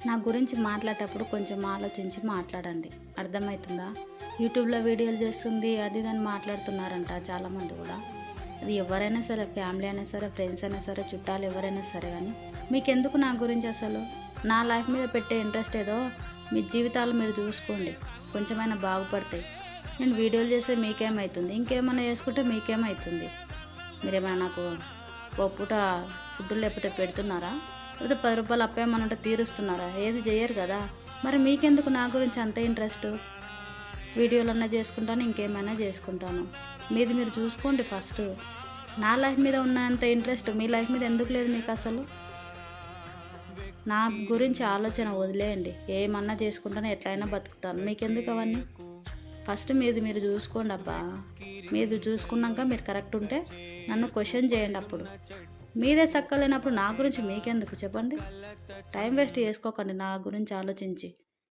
నా గురించి మాట్లాడేటప్పుడు కొంచెం ఆలోచించి మాట్లాడండి. అర్థమవుతుందా? యూట్యూబ్‌లో వీడియోలు చేస్తుంది అది ఇది అని మాట్లాడుతున్నారంట చాలామంది కూడా. అది ఎవరైనా సరే, ఫ్యామిలీ అయినా సరే, ఫ్రెండ్స్ అయినా సరే, చుట్టాలు ఎవరైనా సరే గానీ, మీకెందుకు నా గురించి అసలు? నా లైఫ్ మీద పెట్టే ఇంట్రెస్ట్ ఏదో మీ జీవితాలు మీరు చూసుకోండి. కొంచెమైనా బాగుపడతాయి. నేను వీడియోలు చేస్తే మీకేమైతుంది? ఇంకేమన్నా చేసుకుంటే మీకేమైతుంది? మీరేమైనా నాకు ఓ పూట ఫుడ్ లేకపోతే పెడుతున్నారా? లేకపోతే రూ. 10 అప్పేమనంటే తీరుస్తున్నారా? ఏది చెయ్యరు కదా! మరి మీకెందుకు నా గురించి అంత ఇంట్రెస్టు? వీడియోలన్నా చేసుకుంటాను, ఇంకేమైనా చేసుకుంటాను. మీది మీరు చూసుకోండి ఫస్టు. నా లైఫ్ మీద ఉన్నంత ఇంట్రెస్ట్ మీ లైఫ్ మీద ఎందుకు లేదు మీకసలు? నా గురించి ఆలోచన వదిలేయండి. ఏమన్నా చేసుకుంటాను, ఎట్లయినా బతుకుతాను. మీకెందుకు అవన్నీ? ఫస్ట్ మీది మీరు చూసుకోండి అబ్బా. మీది చూసుకున్నాక మీరు కరెక్ట్ ఉంటే నన్ను క్వశ్చన్ చేయండి అప్పుడు. మీదే సక్కలేనప్పుడు నా గురించి మీకెందుకు చెప్పండి? టైం వేస్ట్ చేసుకోకండి నా గురించి ఆలోచించి.